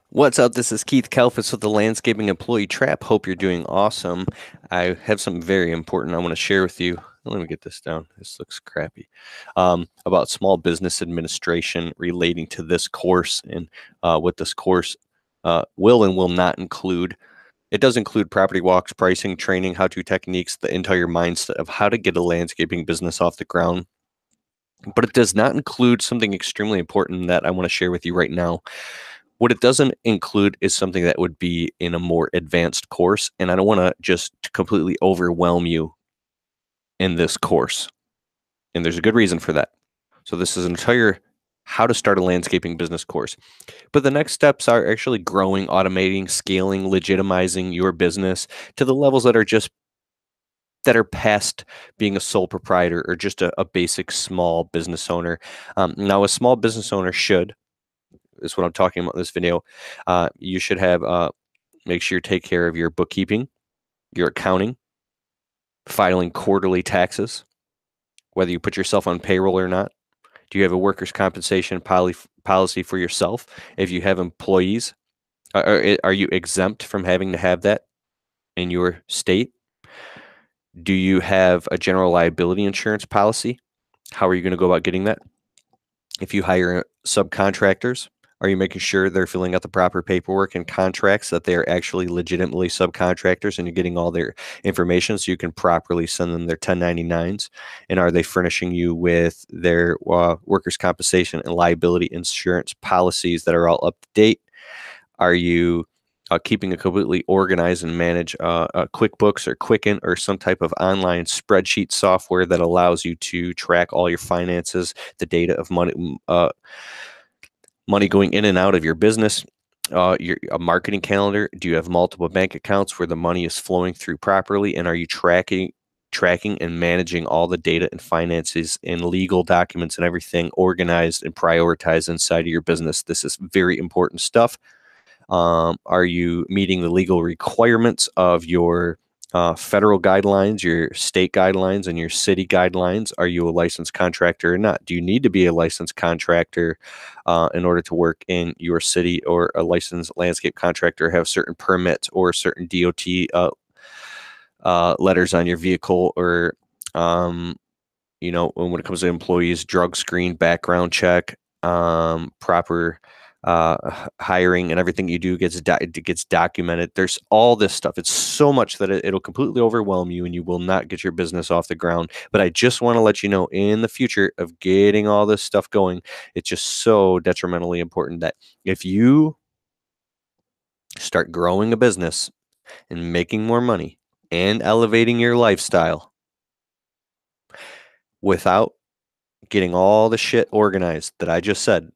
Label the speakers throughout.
Speaker 1: What's up? This is Keith Kalfas with the Landscaping Employee Trap. Hope you're doing awesome. I have something very important I want to share with you. Let me get this down. This looks crappy. About small business administration relating to this course and what this course will and will not include. It does include property walks, pricing, training, how-to techniques, the entire mindset of how to get a landscaping business off the ground. But it does not include something extremely important that I want to share with you right now. What it doesn't include is something that would be in a more advanced course, and I don't want to just completely overwhelm you in this course. And there's a good reason for that. So this is an entire how to start a landscaping business course. But the next steps are actually growing, automating, scaling, legitimizing your business to the levels that are past being a sole proprietor or just a basic small business owner. Now, a small business owner should, is what I'm talking about in this video. You should have make sure you take care of your bookkeeping, your accounting, filing quarterly taxes, whether you put yourself on payroll or not. Do you have a workers' compensation policy for yourself? If you have employees, are you exempt from having to have that in your state? Do you have a general liability insurance policy? How are you going to go about getting that? If you hire subcontractors, are you making sure they're filling out the proper paperwork and contracts that they are actually legitimately subcontractors and you're getting all their information so you can properly send them their 1099s? And are they furnishing you with their workers' compensation and liability insurance policies that are all up to date? Are you keeping it completely organized and manage QuickBooks or Quicken or some type of online spreadsheet software that allows you to track all your finances, the data of money going in and out of your business, a marketing calendar? Do you have multiple bank accounts where the money is flowing through properly? And are you tracking and managing all the data and finances and legal documents and everything organized and prioritized inside of your business? This is very important stuff. Are you meeting the legal requirements of your federal guidelines, your state guidelines, and your city guidelines? Are you a licensed contractor or not? Do you need to be a licensed contractor in order to work in your city, or a licensed landscape contractor have certain permits or certain DOT letters on your vehicle, or when it comes to employees, drug screen, background check, proper hiring, and everything you do gets documented. There's all this stuff. It's so much that it'll completely overwhelm you, and you will not get your business off the ground. But I just want to let you know, in the future of getting all this stuff going, it's just so detrimentally important that if you start growing a business and making more money and elevating your lifestyle without getting all the shit organized that I just said,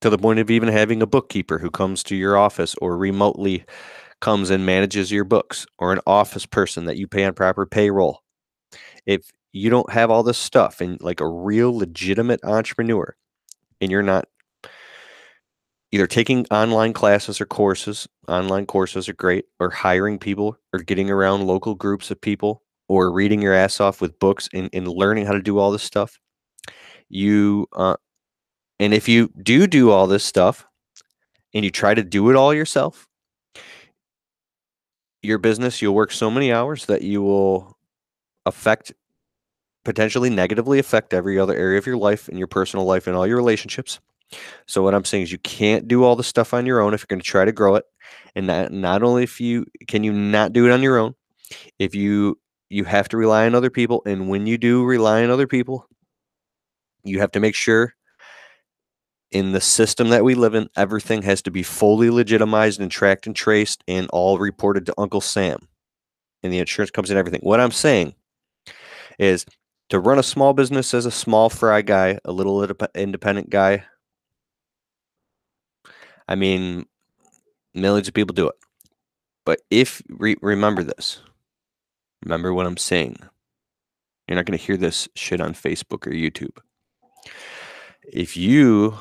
Speaker 1: to the point of even having a bookkeeper who comes to your office or remotely comes and manages your books, or an office person that you pay on proper payroll. If you don't have all this stuff and like a real legitimate entrepreneur, and you're not either taking online classes or courses, online courses are great, or hiring people, or getting around local groups of people, or reading your ass off with books and learning how to do all this stuff, you and if you do all this stuff and you try to do it all yourself, your business, you'll work so many hours that you will affect, potentially negatively affect, every other area of your life and your personal life and all your relationships. So what I'm saying is, you can't do all the stuff on your own if you're going to try to grow it. And not only if you can you not do it on your own, if you have to rely on other people. And when you do rely on other people, you have to make sure, in the system that we live in, everything has to be fully legitimized and tracked and traced and all reported to Uncle Sam and the insurance company and everything. What I'm saying is, to run a small business as a small fry guy, a little independent guy, I mean, millions of people do it. But if remember this, remember what I'm saying. You're not going to hear this shit on Facebook or YouTube. If you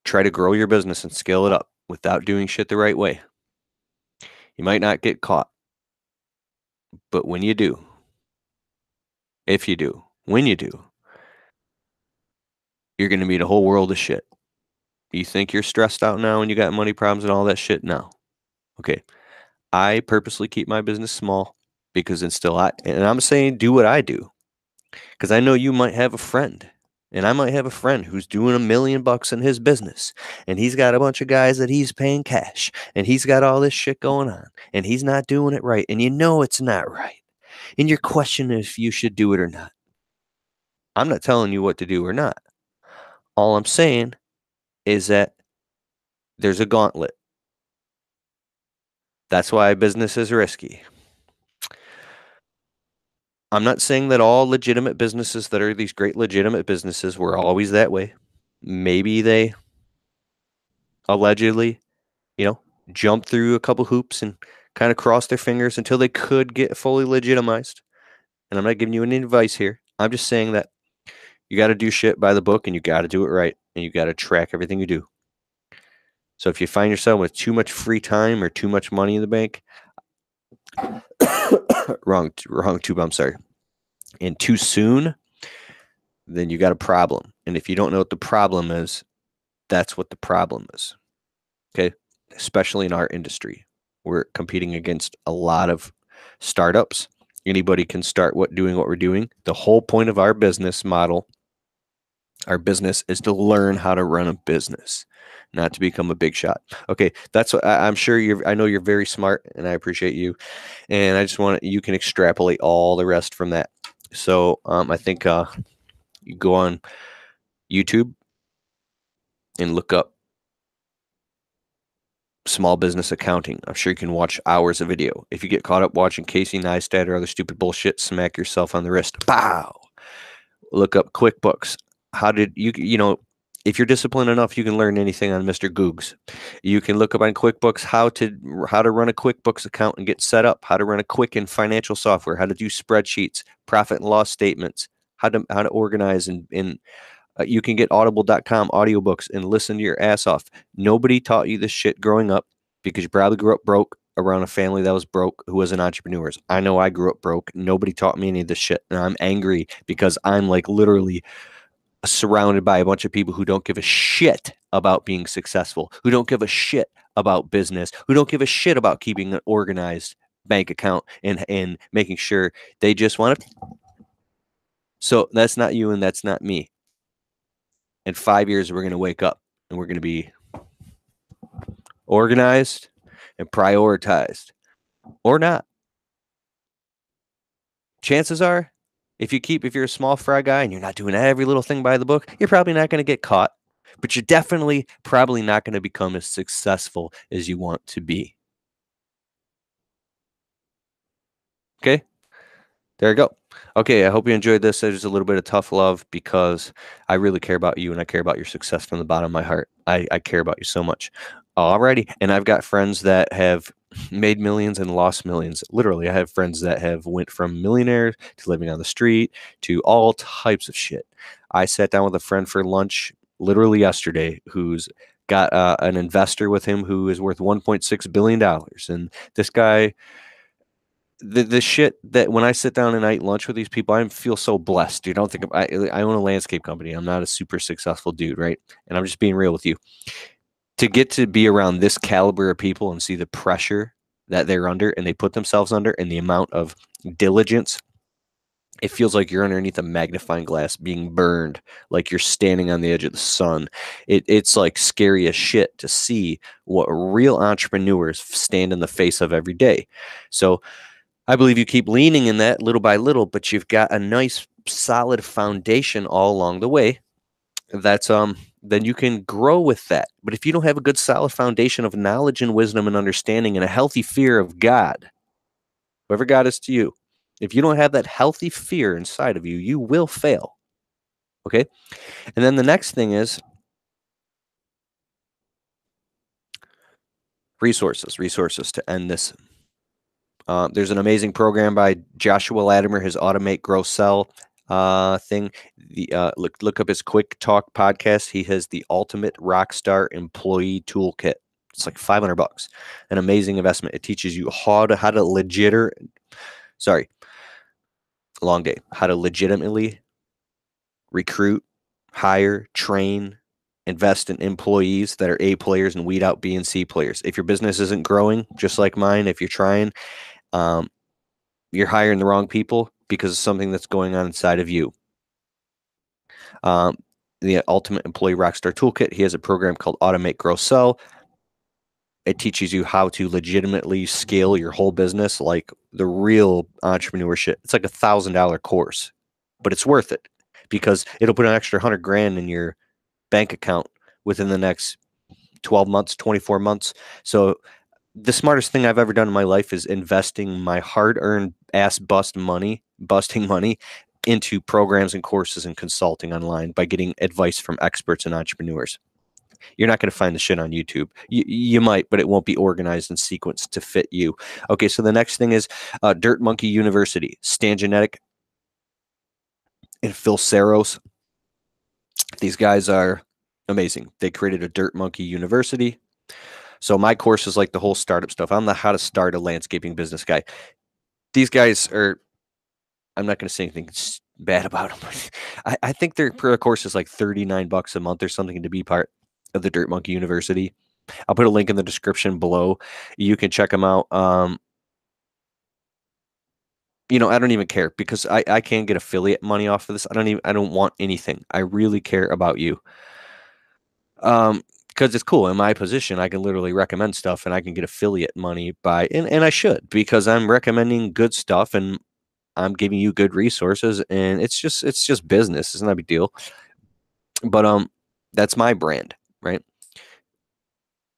Speaker 1: try to grow your business and scale it up without doing shit the right way, you might not get caught. But when you do, if you do, when you do, you're going to meet a whole world of shit. You think you're stressed out now and you got money problems and all that shit? No. Okay. I purposely keep my business small because and I'm saying do what I do because I know you might have a friend and I might have a friend who's doing $1 million in his business and he's got a bunch of guys that he's paying cash and he's got all this shit going on and he's not doing it right and you know it's not right and you're questioning if you should do it or not. I'm not telling you what to do or not. All I'm saying is that there's a gauntlet. That's why business is risky. I'm not saying that all legitimate businesses that are these great legitimate businesses were always that way. Maybe they allegedly, you know, jumped through a couple hoops and kind of crossed their fingers until they could get fully legitimized. And I'm not giving you any advice here. I'm just saying that you got to do shit by the book and you got to do it right and you got to track everything you do. So if you find yourself with too much free time or too much money in the bank, wrong tube, I'm sorry, and too soon, then you got a problem. And if you don't know what the problem is, that's what the problem is. Okay. Especially in our industry, we're competing against a lot of startups. Anybody can start doing what we're doing. The whole point of our business model, our business is to learn how to run a business, not to become a big shot. Okay. That's what I'm sure I know you're very smart and I appreciate you. And I just you can extrapolate all the rest from that. So I think you go on YouTube and look up small business accounting. I'm sure you can watch hours of video. If you get caught up watching Casey Neistat or other stupid bullshit, smack yourself on the wrist. Pow! Look up QuickBooks. How did if you're disciplined enough, you can learn anything on Mr. Googs. You can look up on QuickBooks how to run a QuickBooks account and get set up, how to run a Quicken financial software, how to do spreadsheets, profit and loss statements, how to organize and you can get audible.com audiobooks and listen to your ass off. Nobody taught you this shit growing up because you probably grew up broke around a family that was broke who was an entrepreneurs. I know I grew up broke. Nobody taught me any of this shit. And I'm angry because I'm like literally surrounded by a bunch of people who don't give a shit about being successful, who don't give a shit about business, who don't give a shit about keeping an organized bank account and making sure they just want to. So that's not you and that's not me. In 5 years, we're going to wake up and we're going to be organized and prioritized or not. Chances are, if you're a small fry guy and you're not doing every little thing by the book, you're probably not going to get caught, but you're definitely probably not going to become as successful as you want to be. Okay. There you go. Okay, I hope you enjoyed this. There's a little bit of tough love because I really care about you and I care about your success from the bottom of my heart. I care about you so much. Alrighty. And I've got friends that have made millions and lost millions. Literally, I have friends that have went from millionaires to living on the street to all types of shit. I sat down with a friend for lunch literally yesterday who's got an investor with him who is worth $1.6 billion. And this guy, the shit that when I sit down and I eat lunch with these people, I feel so blessed. You don't think I own a landscape company. I'm not a super successful dude, right? And I'm just being real with you. To get to be around this caliber of people and see the pressure that they're under and they put themselves under and the amount of diligence, it feels like you're underneath a magnifying glass being burned, like you're standing on the edge of the sun. It's like scary as shit to see what real entrepreneurs stand in the face of every day. So I believe you keep leaning in that little by little, but you've got a nice solid foundation all along the way. That's then you can grow with that. But if you don't have a good solid foundation of knowledge and wisdom and understanding and a healthy fear of God, whoever God is to you, if you don't have that healthy fear inside of you, you will fail. Okay? And then the next thing is resources to end this. There's an amazing program by Joshua Latimer, his Automate, Grow, Sell thing. Look up his Quick Talk podcast. He has the Ultimate Rockstar Employee Toolkit. It's like $500. An amazing investment. It teaches you how to long day. How to legitimately recruit, hire, train, invest in employees that are A players and weed out B and C players. If your business isn't growing, just like mine, if you're trying, um, you're hiring the wrong people because of something that's going on inside of you. Um, the Ultimate Employee Rockstar Toolkit, he has a program called Automate, Grow, Sell. It teaches you how to legitimately scale your whole business like the real entrepreneurship. It's like $1,000 course, but it's worth it because it'll put an extra 100 grand in your bank account within the next 12 months, 24 months. So the smartest thing I've ever done in my life is investing my hard-earned ass busting money into programs and courses and consulting online by getting advice from experts and entrepreneurs. You're not going to find the shit on YouTube. You might, but it won't be organized and sequenced to fit you. Okay, so the next thing is Dirt Monkey University. Stan Genetic and Phil Saros. These guys are amazing. They created a Dirt Monkey University. So my course is like the whole startup stuff. I'm the how to start a landscaping business guy. These guys are, I'm not going to say anything bad about them. I think their per course is like $39 a month or something to be part of the Dirt Monkey University. I'll put a link in the description below. You can check them out. I don't even care because I can get affiliate money off of this. I don't want anything. I really care about you. Because it's cool. In my position, I can literally recommend stuff and I can get affiliate money and I should, because I'm recommending good stuff and I'm giving you good resources, and it's just business. It's not a big deal. But that's my brand, right?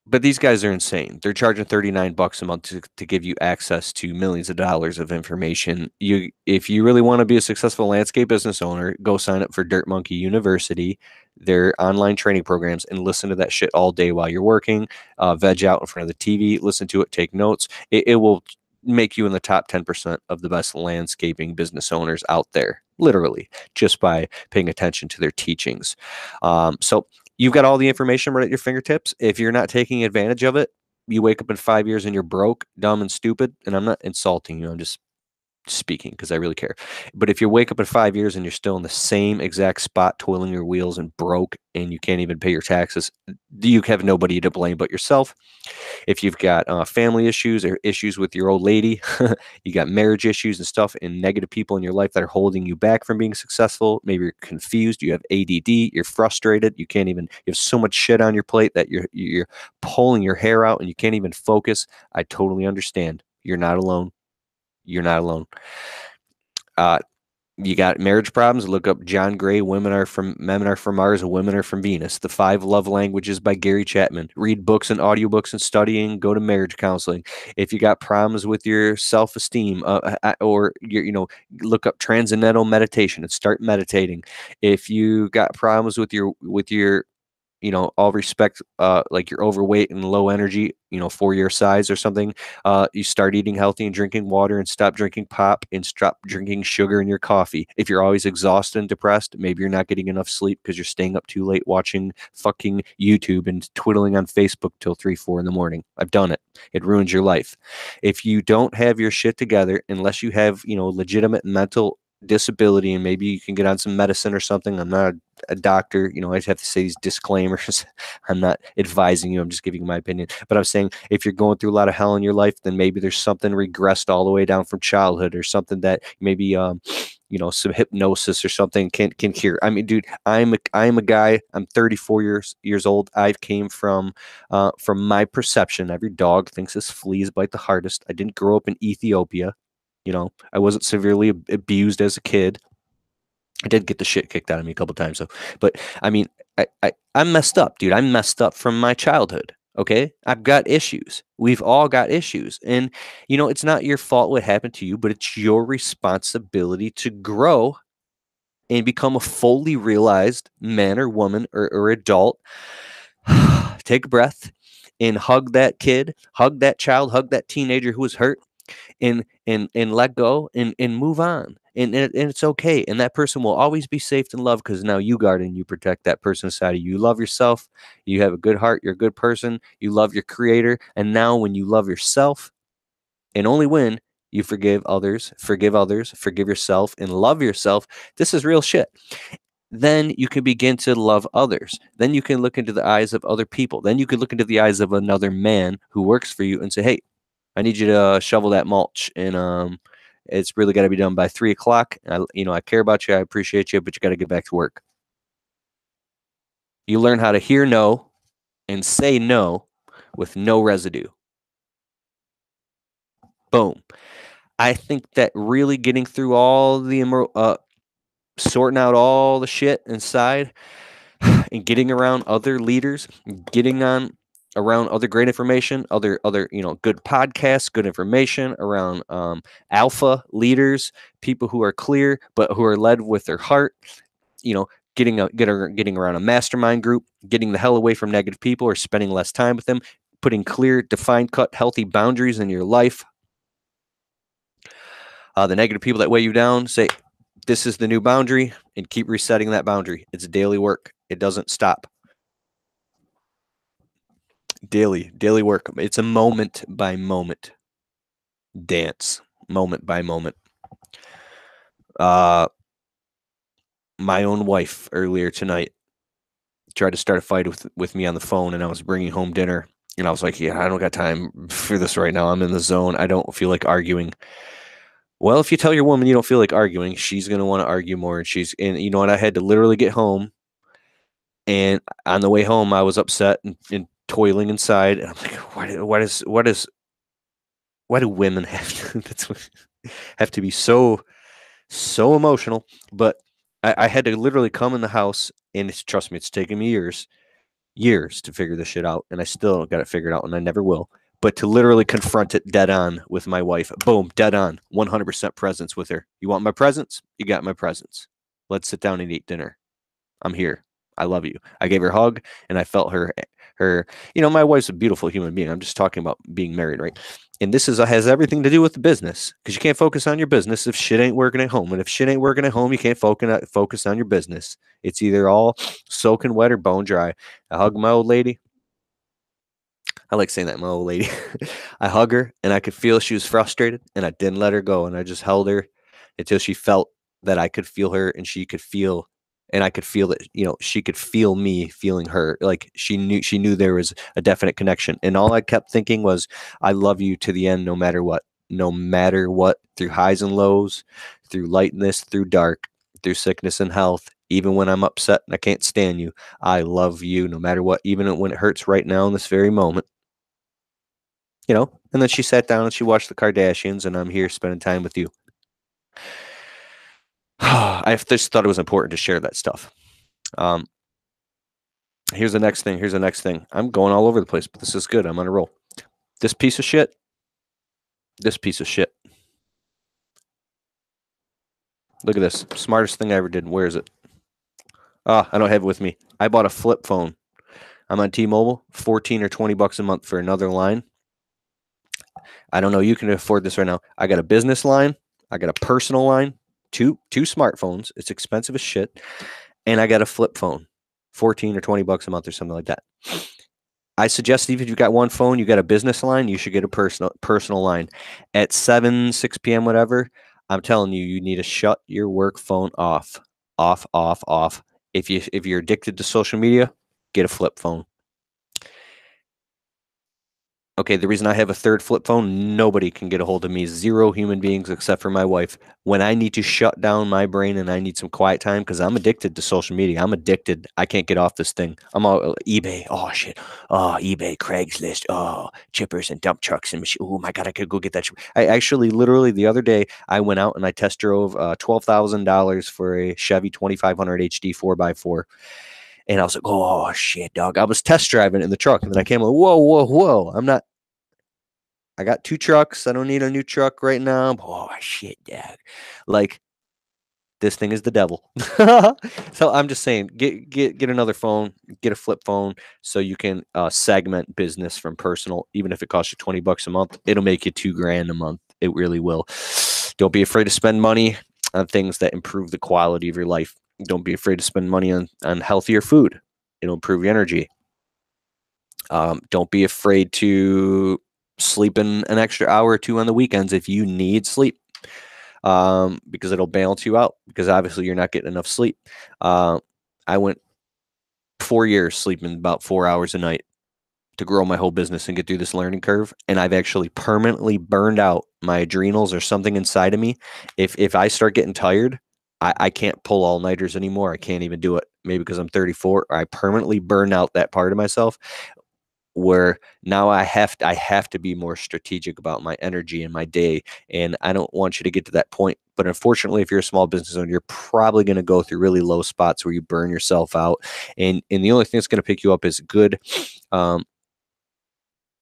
Speaker 1: But these guys are insane. They're charging $39 a month to give you access to millions of dollars of information. If you really want to be a successful landscape business owner, go sign up for Dirt Monkey University, their online training programs, and listen to that shit all day while you're working. Veg out in front of the TV, listen to it, take notes. It will make you in the top 10% of the best landscaping business owners out there, literally, just by paying attention to their teachings. So you've got all the information right at your fingertips. If you're not taking advantage of it, you wake up in 5 years and you're broke, dumb, and stupid. And I'm not insulting you. I'm just speaking because I really care. But if you wake up in 5 years and you're still in the same exact spot, toiling your wheels and broke, and you can't even pay your taxes, you have nobody to blame but yourself. If you've got family issues or issues with your old lady, you got marriage issues and stuff, and negative people in your life that are holding you back from being successful. Maybe you're confused, you have ADD, you're frustrated, you have so much shit on your plate that you're pulling your hair out and you can't even focus. I totally understand. You're not alone. You're not alone. You got marriage problems, look up John Gray, Men Are From Mars, Women Are From Venus, The 5 Love Languages by Gary Chapman. Read books and audiobooks and studying, go to marriage counseling. If you got problems with your self-esteem, or look up transcendental meditation and start meditating. If you got problems with your all respect, like you're overweight and low energy, for your size or something, you start eating healthy and drinking water and stop drinking pop and stop drinking sugar in your coffee. If you're always exhausted and depressed, maybe you're not getting enough sleep because you're staying up too late watching fucking YouTube and twiddling on Facebook till 3, 4 in the morning. I've done it. It ruins your life. If you don't have your shit together, unless you have, legitimate mental disability, and maybe you can get on some medicine or something. I'm not a doctor, I have to say these disclaimers. I'm not advising you, I'm just giving my opinion. But I'm saying if you're going through a lot of hell in your life, then maybe there's something regressed all the way down from childhood, or something that maybe some hypnosis or something can cure. I mean, dude, I'm a guy, I'm 34 years old. I came from my perception, every dog thinks his fleas bite the hardest. I didn't grow up in Ethiopia. I wasn't severely abused as a kid. I did get the shit kicked out of me a couple times, though. But I mean, I'm messed up, dude. I'm messed up from my childhood. Okay, I've got issues. We've all got issues, and it's not your fault what happened to you, but it's your responsibility to grow and become a fully realized man or woman or adult. Take a breath and hug that kid, hug that child, hug that teenager who was hurt, and let go and move on. And it's okay. And that person will always be safe and loved because now you guard and you protect that person inside of you. You love yourself. You have a good heart. You're a good person. You love your creator. And now when you love yourself, and only when you forgive others, forgive yourself, and love yourself, this is real shit. then you can begin to love others. Then you can look into the eyes of other people. Then you can look into the eyes of another man who works for you and say, hey, I need you to shovel that mulch, and it's really got to be done by 3 o'clock. I care about you. I appreciate you, but you got to get back to work. You learn how to hear no and say no with no residue. Boom. I think that really getting through all the sorting out all the shit inside and getting around other leaders, getting on around other great information, other good podcasts, good information around alpha leaders, people who are clear but who are led with their heart. Getting around a mastermind group, getting the hell away from negative people or spending less time with them, putting clear, defined, cut, healthy boundaries in your life. The negative people that weigh you down, say, this is the new boundary, and keep resetting that boundary. It's daily work. It doesn't stop. Daily work. It's a moment by moment dance, moment by moment. My own wife earlier tonight tried to start a fight with me on the phone, and I was bringing home dinner, and I was like, yeah, I don't got time for this right now. I'm in the zone. I don't feel like arguing. Well, if you tell your woman you don't feel like arguing, she's going to want to argue more. And you know what? I had to literally get home. And on the way home, I was upset and toiling inside. And I'm like, why do women have to be so emotional? But I had to literally come in the house, and trust me, it's taken me years to figure this shit out. And I still got it figured out, and I never will. But to literally confront it dead on with my wife, boom, dead on, 100% presence with her. You want my presence? You got my presence. Let's sit down and eat dinner. I'm here. I love you. I gave her a hug, and I felt her. My wife's a beautiful human being. I'm just talking about being married, right? And this has everything to do with the business, because you can't focus on your business if shit ain't working at home. And if shit ain't working at home, you can't focus on your business. It's either all soaking wet or bone dry. I hug my old lady. I like saying that, my old lady. I hug her, and I could feel she was frustrated, and I didn't let her go, and I just held her until she felt that I could feel her, and she could feel, and I could feel that, she could feel me feeling her. Like she knew there was a definite connection, and all I kept thinking was, I love you to the end, no matter what, through highs and lows, through lightness, through dark, through sickness and health. Even when I'm upset and I can't stand you, I love you no matter what, even when it hurts right now in this very moment. And then she sat down and she watched the Kardashians, and I'm here spending time with you. I just thought it was important to share that stuff. Here's the next thing. I'm going all over the place, but this is good. I'm on a roll. This piece of shit. Look at this. Smartest thing I ever did. Where is it? I don't have it with me. I bought a flip phone. I'm on T-Mobile, $14 or $20 a month for another line. I don't know. You can afford this right now. I got a business line. I got a personal line. Two smartphones. It's expensive as shit. And I got a flip phone, $14 or $20 a month or something like that. I suggest even if you've got one phone, you got a business line, you should get a personal line. At 6 p.m., whatever, I'm telling you, you need to shut your work phone off. Off. If you're addicted to social media, get a flip phone. Okay, the reason I have a third flip phone, nobody can get a hold of me. Zero human beings except for my wife. When I need to shut down my brain and I need some quiet time, because I'm addicted to social media. I'm addicted. I can't get off this thing. I'm all eBay. Oh, shit. Oh, eBay, Craigslist. Oh, chippers and dump trucks and machine. Oh, my God, I could go get that. I actually, literally, the other day, I went out and I test drove $12,000 for a Chevy 2500 HD 4x4. And I was like, oh, shit, dog. I was test driving in the truck. And then I came like, whoa. I got 2 trucks. I don't need a new truck right now. Oh, shit, dog. Like, this thing is the devil. So I'm just saying, get another phone, get a flip phone, so you can segment business from personal. Even if it costs you $20 a month, it'll make you $2,000 a month. It really will. Don't be afraid to spend money on things that improve the quality of your life. Don't be afraid to spend money on healthier food. It'll improve your energy. Don't be afraid to sleep in an extra hour or two on the weekends if you need sleep. because it'll balance you out, because obviously you're not getting enough sleep. I went 4 years sleeping about 4 hours a night to grow my whole business and get through this learning curve. And I've actually permanently burned out my adrenals or something inside of me. If I start getting tired, I can't pull all nighters anymore. I can't even do it. Maybe because I'm 34. I permanently burn out that part of myself, where now I have to be more strategic about my energy in my day. And I don't want you to get to that point. But unfortunately, if you're a small business owner, you're probably going to go through really low spots where you burn yourself out. And the only thing that's going to pick you up is good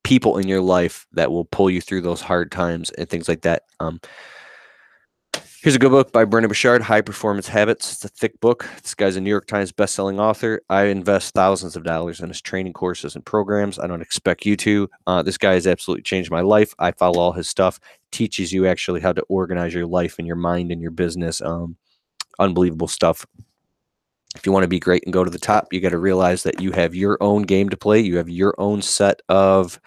Speaker 1: people in your life that will pull you through those hard times and things like that. Here's a good book by Brendon Burchard, High Performance Habits. It's a thick book. This guy's a New York Times bestselling author. I invest thousands of dollars in his training courses and programs. I don't expect you to. This guy has absolutely changed my life. I follow all his stuff. Teaches you actually how to organize your life and your mind and your business. Unbelievable stuff. If you want to be great and go to the top, you got to realize that you have your own game to play. You have your own set of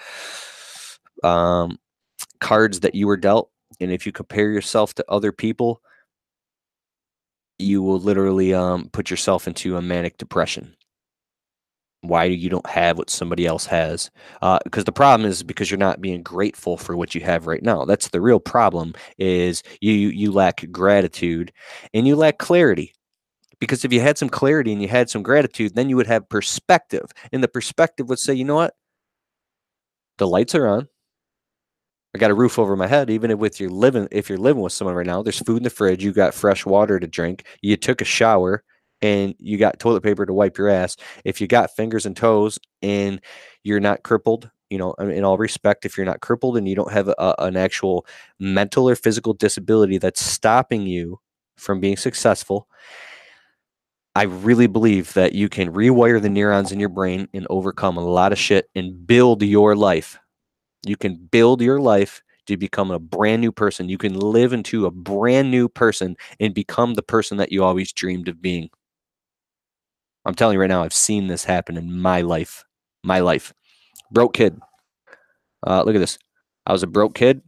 Speaker 1: cards that you were dealt. And if you compare yourself to other people, you will literally put yourself into a manic depression. Why you don't have what somebody else has? Because the problem is because you're not being grateful for what you have right now. That's the real problem. Is you lack gratitude and you lack clarity. Because if you had some clarity and you had some gratitude, then you would have perspective. And the perspective would say, you know what? The lights are on. I got a roof over my head. Even if you're living with someone right now, there's food in the fridge. You got fresh water to drink. You took a shower and you got toilet paper to wipe your ass. If you got fingers and toes and you're not crippled, in all respect, if you're not crippled and you don't have an actual mental or physical disability that's stopping you from being successful, I really believe that you can rewire the neurons in your brain and overcome a lot of shit and build your life. You can build your life to become a brand new person. You can live into a brand new person and become the person that you always dreamed of being. I'm telling you right now, I've seen this happen in my life. My life. Broke kid. Look at this. I was a broke kid.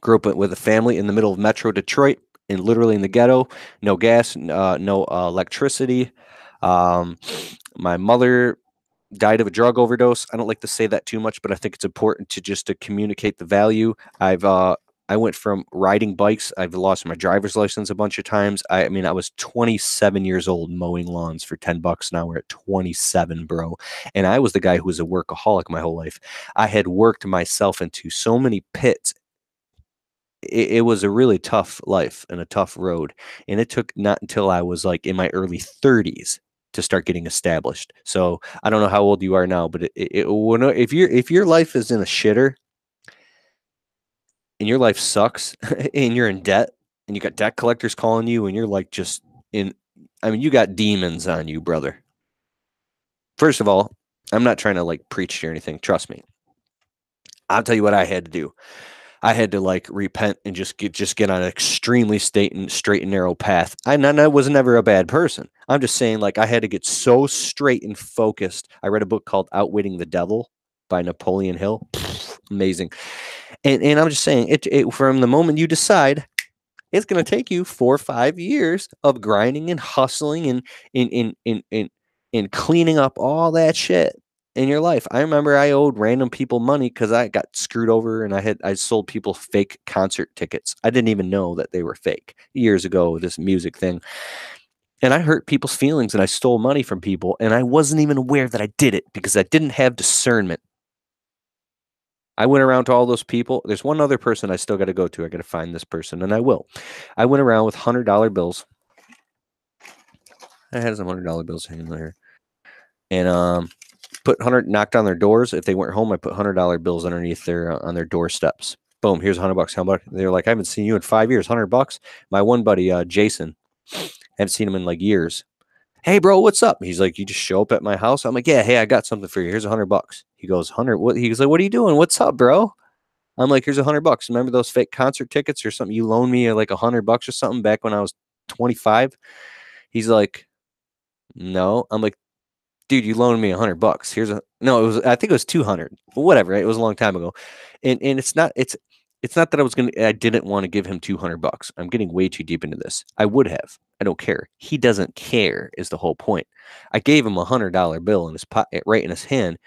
Speaker 1: Grew up with a family in the middle of Metro Detroit, and literally in the ghetto. No gas, no electricity. My mother died of a drug overdose. I don't like to say that too much, but I think it's important to communicate the value. I went from riding bikes. I've lost my driver's license a bunch of times. I mean, I was 27 years old mowing lawns for $10. Now we're at 27, bro. And I was the guy who was a workaholic my whole life. I had worked myself into so many pits. It was a really tough life and a tough road. And it took not until I was like in my early 30s to start getting established. So I don't know how old you are now, but if your life is in a shitter and your life sucks and you're in debt and you got debt collectors calling you and you're like just in, I mean, you got demons on you, brother. First of all, I'm not trying to like preach or anything. Trust me. I'll tell you what I had to do. I had to like repent and just get on an extremely straight and narrow path. I was never a bad person. I'm just saying, like, I had to get so straight and focused. I read a book called Outwitting the Devil by Napoleon Hill. Amazing. And I'm just saying, it from the moment you decide, it's going to take you 4 or 5 years of grinding and hustling and cleaning up all that shit in your life. I remember I owed random people money because I got screwed over and I sold people fake concert tickets. I didn't even know that they were fake years ago, this music thing. And I hurt people's feelings and I stole money from people and I wasn't even aware that I did it because I didn't have discernment. I went around to all those people. There's one other person I still got to go to. I got to find this person and I will. I went around with $100 bills. I had some $100 bills hanging there. And knocked on their doors. If they weren't home, I put $100 bills underneath on their doorsteps. Boom, here's $100. How much? They're like, I haven't seen you in 5 years. $100. My one buddy, Jason, haven't seen him in like years. Hey, bro, what's up? He's like, you just show up at my house. I'm like, yeah, hey, I got something for you. Here's $100. He goes, 100. What? He's like, what are you doing? What's up, bro? I'm like, here's $100. Remember those fake concert tickets or something? You loaned me like $100 or something back when I was 25. He's like, no. I'm like, dude, you loaned me $100. I think it was 200, but whatever. Right? It was a long time ago. And it's not, It's not that I didn't want to give him $200. I'm getting way too deep into this. I would have. I don't care. He doesn't care is the whole point. I gave him $100 bill in his pocket, right in his hand.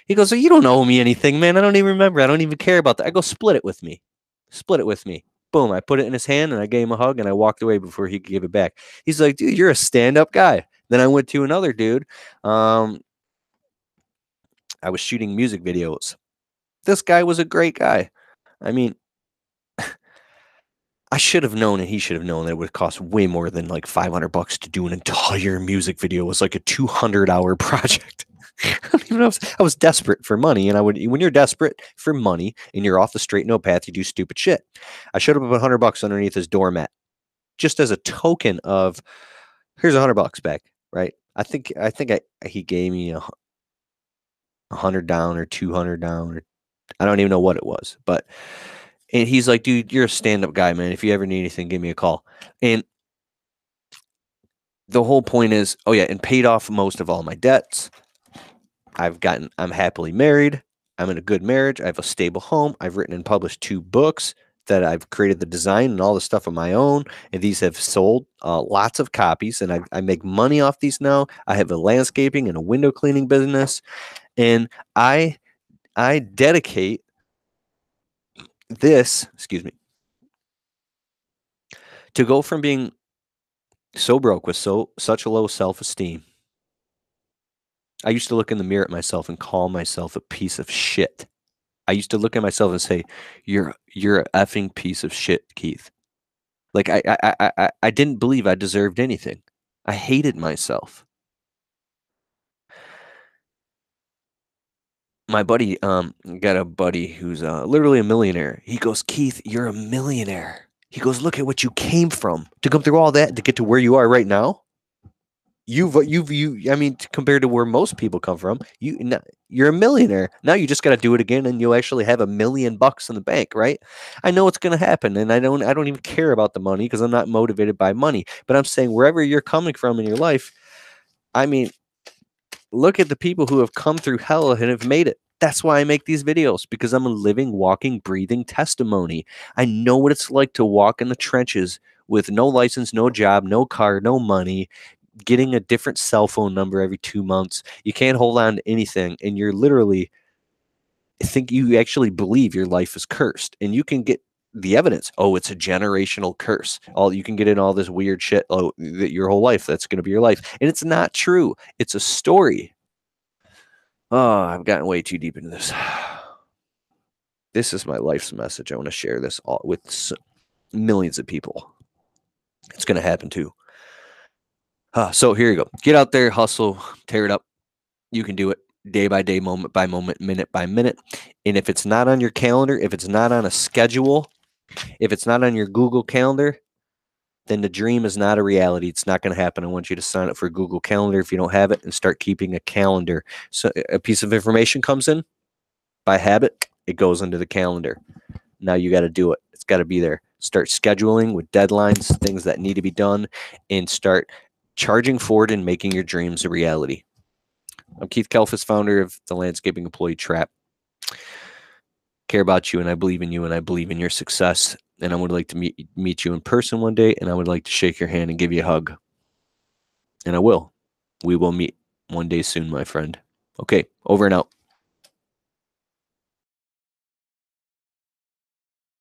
Speaker 1: He goes, "Oh, you don't owe me anything, man. I don't even remember. I don't even care about that." I go, "Split it with me. Split it with me." Boom. I put it in his hand and I gave him a hug and I walked away before he could give it back. He's like, "Dude, you're a stand-up guy." Then I went to another dude. I was shooting music videos. This guy was a great guy. I mean, I should have known and he should have known that it would cost way more than like $500 to do an entire music video. It was like a 200-hour project. I don't even know. I was desperate for money, and when you're desperate for money and you're off the straight and no path, you do stupid shit. I showed up with $100 underneath his doormat, just as a token of here's $100 back, right? He gave me a 100 down or 200 down, or I don't even know what it was, but and he's like, "Dude, you're a stand-up guy, man. If you ever need anything, give me a call." And the whole point is, oh yeah, and paid off most of all my debts. I'm happily married. I'm in a good marriage. I have a stable home. I've written and published 2 books that I've created the design and all the stuff on my own. And these have sold lots of copies, and I make money off these now. I have a landscaping and a window cleaning business, and I dedicate this, excuse me, to go from being so broke with such a low self-esteem. I used to look in the mirror at myself and call myself a piece of shit. I used to look at myself and say, "You're a effing piece of shit, Keith." Like I didn't believe I deserved anything. I hated myself. My buddy, got a buddy who's literally a millionaire. He goes, "Keith, you're a millionaire." He goes, "Look at what you came from to come through all that to get to where you are right now." I mean, compared to where most people come from, you're a millionaire. Now you just got to do it again, and you'll actually have $1 million in the bank, right? I know it's going to happen, and I don't even care about the money because I'm not motivated by money. But I'm saying wherever you're coming from in your life, I mean, look at the people who have come through hell and have made it. That's why I make these videos, because I'm a living, walking, breathing testimony. I know what it's like to walk in the trenches with no license, no job, no car, no money, getting a different cell phone number every 2 months. You can't hold on to anything. And you're literally think you actually believe your life is cursed. And you can get the evidence. Oh, it's a generational curse. All you can get in all this weird shit. Oh, that your whole life, that's going to be your life. And it's not true. It's a story. Oh, I've gotten way too deep into this. This is my life's message. I want to share this all with millions of people. It's going to happen too. So here you go. Get out there, hustle, tear it up. You can do it day by day, moment by moment, minute by minute. And if it's not on your calendar, if it's not on a schedule, if it's not on your Google Calendar, then the dream is not a reality. It's not going to happen. I want you to sign up for Google Calendar if you don't have it and start keeping a calendar. So a piece of information comes in by habit, it goes into the calendar. Now you got to do it. It's got to be there. Start scheduling with deadlines, things that need to be done, and start charging forward and making your dreams a reality. I'm Keith Kalfas, founder of the Landscaping Employee Trap. Care about you, and I believe in you, and I believe in your success. And I would like to meet you in person one day, and I would like to shake your hand and give you a hug. And I will. We will meet one day soon, my friend. Okay, over and out.